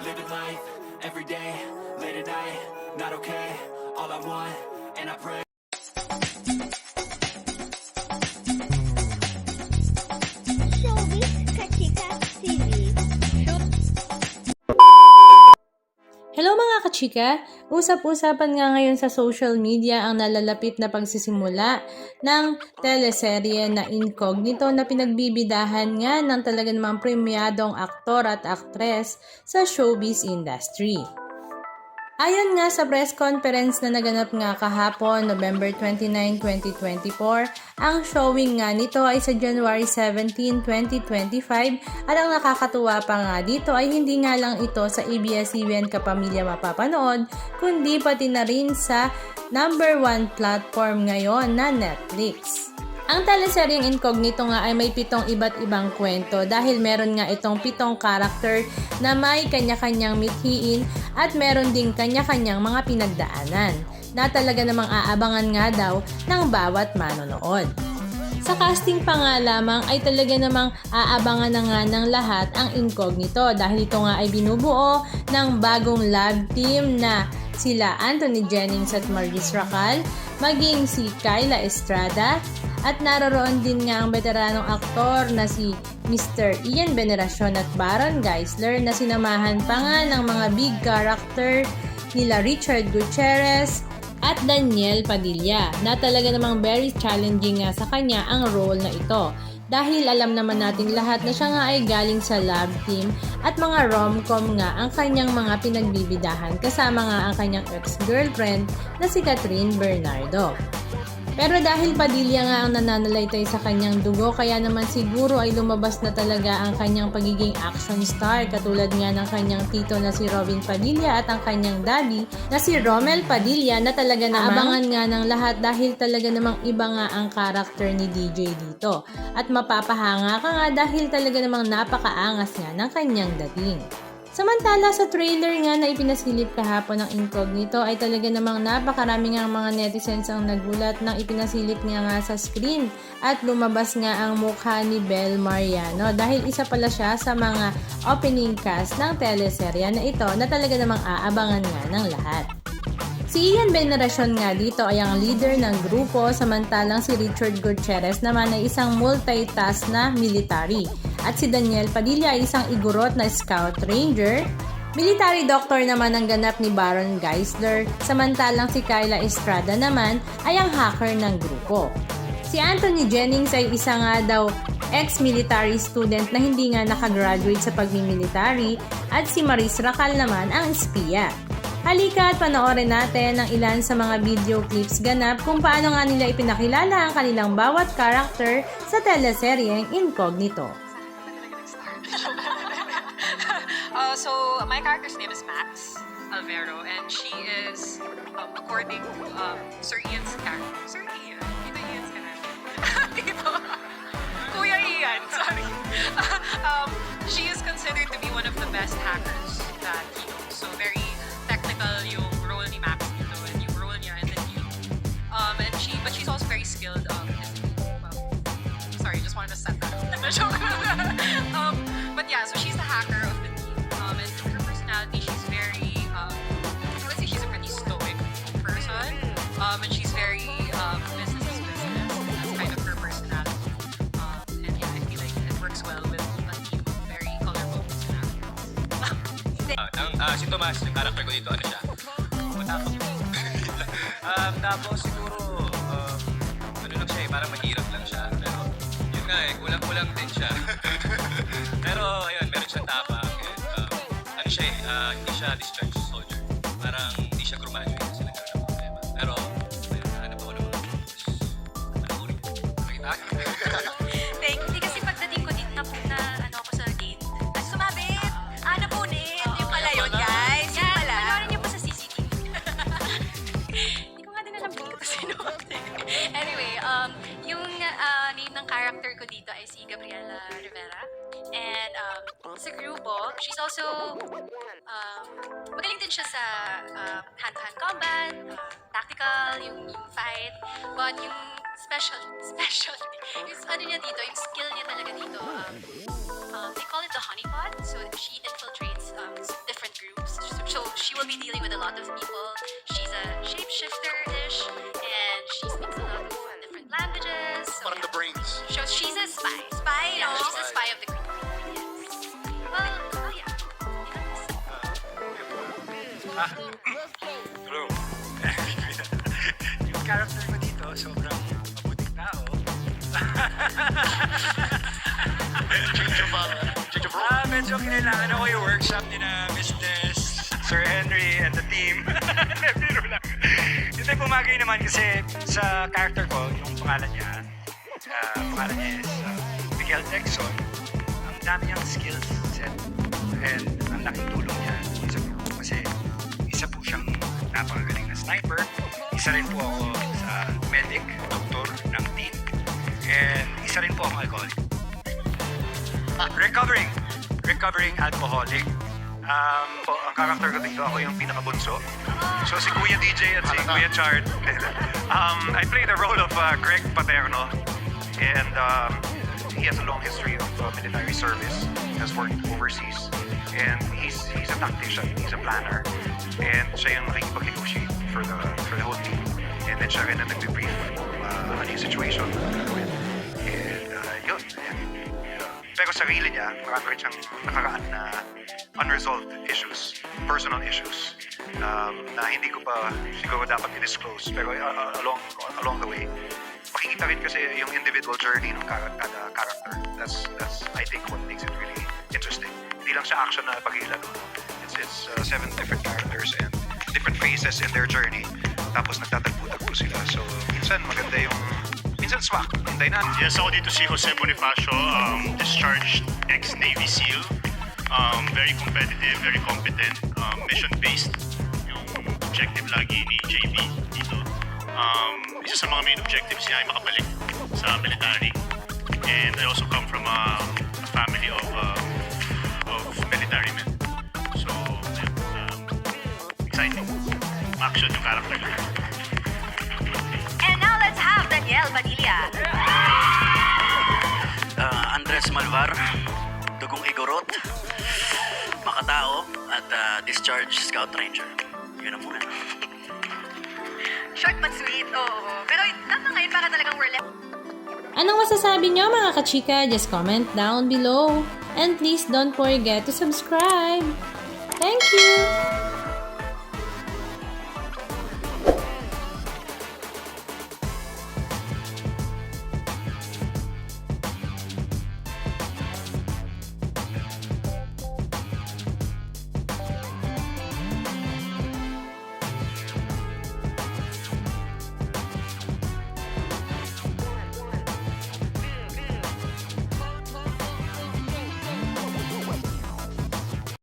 living life, everyday, late at night, not okay, all I want, and I pray. Showbiz Kachika TV. Hello mga kachika! Usap-usapan nga ngayon sa social media ang nalalapit na pagsisimula ng teleserye na Incognito na pinagbibidahan nga ng talaga namang premyadong aktor at aktres sa showbiz industry. Ayon nga sa press conference na naganap nga kahapon, November 29, 2024, ang showing nga nito ay sa January 17, 2025 at ang nakakatuwa pa nga dito ay hindi nga lang ito sa ABS-CBN Kapamilya mapapanood, kundi pati na rin sa number 1 platform ngayon na Netflix. Ang teleseryeng Incognito nga ay may 7 iba't ibang kwento dahil meron nga itong 7 karakter na may kanya-kanyang mithiin at meron ding kanya-kanyang mga pinagdaanan na talaga namang aabangan nga daw ng bawat manonood. Sa casting pa nga lamang ay talaga namang aabangan na nga ng lahat ang Incognito dahil ito nga ay binubuo ng bagong lab team na sila Anthony Jennings at Maris Racal, maging si Kyla Estrada, at naroroon din nga ang veteranong aktor na si Mr. Ian Veneracion at Baron Geisler na sinamahan pa nga ng mga big character nila Richard Gutierrez at Daniel Padilla na talaga namang very challenging nga sa kanya ang role na ito. Dahil alam naman nating lahat na siya nga ay galing sa lab team at mga rom-com nga ang kanyang mga pinagbibidahan kasama nga ang kanyang ex-girlfriend na si Catherine Bernardo. Pero dahil Padilla nga ang nananalaytay sa kanyang dugo, kaya naman siguro ay lumabas na talaga ang kanyang pagiging action star katulad nga ng kanyang tito na si Robin Padilla at ang kanyang daddy na si Romel Padilla na talaga namang abangan nga ng lahat dahil talaga namang iba nga ang karakter ni DJ dito. At mapapahanga ka nga dahil talaga namang napakaangas nga ng kanyang dating. Samantala sa trailer nga na ipinasilip kahapon ng Incognito ay talaga namang napakarami nga mga netizens ang nagulat nang ipinasilip niya nga sa screen at lumabas nga ang mukha ni Bel Mariano dahil isa pala siya sa mga opening cast ng teleserye na ito na talaga namang aabangan nga ng lahat. Si Ian Veneracion nga dito ay ang leader ng grupo samantalang si Richard Gutierrez naman ay isang multitask na military. At si Daniel Padilla ay isang igorot na scout ranger. Military doctor naman ang ganap ni Baron Geisler samantalang si Kyla Estrada naman ay ang hacker ng grupo. Si Anthony Jennings ay isa nga daw ex-military student na hindi nga nakagraduate sa pagmimilitary at si Maris Racal naman ang espiya. Halika at panoorin natin ang ilan sa mga video clips ganap kung paano nga nila ipinakilala ang kanilang bawat karakter sa teleseryeng Incognito. So my character's name is Max Alvero and she is, according to Sir Ian's character, Sir Ian? Tito Ian's character. Tito. Kuya Ian, sorry. She is considered to be one of the best hackers that he knows. So very technical yung role ni Max dito and yung role niya in the team. But she's also very skilled sorry, just wanted to set that up. But yeah, so she's the hacker of the team. And her personality, she's very, I would say she's a pretty stoic person. And she's very business is business. That's kind of her personality. And yeah, I feel like it works well with a team of very colorful personalities. Si Tomas, yung character ko dito, ano siya? Matapang. Tapos siguro, ano lang siya parang mahirap lang siya. Pero, yun nga kulang-kulang din siya. Pero, ayun, meron siyang tapang. Ano siya hindi siya discharged soldier. Parang hindi siya graduate kasi nagkaroon ng problema. Pero, ayun, hanap ako ng mga panoorin. Makita? Hindi kasi pagdating ko dito, ano ako sa gate. Sumabit! Napunit! Yung pala yun, guys. Yung pala. Panoorin niyo po sa CCTV. Hindi ko nga din alam dito sino. Anyway, yung name ng character ko dito ay si Gabriela Rivera. And sa grupo, she's also magaling din siya sa hand-to-hand combat, tactical, yung fight. But yung specialty, yung ano niya dito, yung skill niya talaga dito, they call it the honeypot. So she infiltrates different groups. So she will be dealing with a lot of people. She's a shapeshifter-ish, and she speaks a lot of different languages. So, Parang the brains. so she's a spy. Yeah, she's a spy of the group. Yes. Well, yeah. Bro, yung character ko dito, sobrang mabuting tao. Change of role. Medyo kinailangan ako yung workshop ni na Mrs. Sir Henry and the team. Biro lang. Hindi, pumagay naman kasi sa character ko, yung pangalan niya is Miguel Texon. Ang dami niyang skills set and ang laking tulong niya sa grupo kasi isa po siyang napakagaling na sniper. Isa rin po ako sa medic, doktor ng team. And isa rin po akong alcoholic. Recovering alcoholic. Ang character ko dito, ako yung pinakabunso. So si Kuya DJ at si Kuya Chard. I play the role of Greg Paterno. And he has a long history of military service. He has worked overseas. And he's a tactician. He's a planner. And siya yung nakikipag-negotiate for the whole team. And then siya rin ang nag-brief ano yung situation na gagawin. And yun. Pero sarili niya, marami rin siyang nakaraan na unresolved issues, personal issues, na hindi ko pa siguro dapat i-disclose. Pero along the way, makikita rin kasi yung individual journey ng kada character. That's I think what makes it really interesting. Hindi lang siya action na pag-ilan. It's 7 different characters and different phases in their journey. Tapos nagtatagpo-tagpo sila. So minsan maganda yung minsan swak, yung dynamic. Yes, ako dito si Jose Bonifacio, discharged ex-Navy SEAL. Very competitive, very competent, mission-based. Yung objective lagi ni JB dito. Isa sa mga main objectives niya ay makabalik sa military. And I also come from a family of military men. So, exciting. Action yung character. And now let's have Daniel Padilla. Andres Malvar, Dugong Igorot, Makatao, at Discharge Scout Ranger. Yun ang muna. Short but sweet, oo. Pero tama ngayon para talagang we're left. Anong masasabi nyo mga kachika? Just comment down below. And please don't forget to subscribe. Thank you!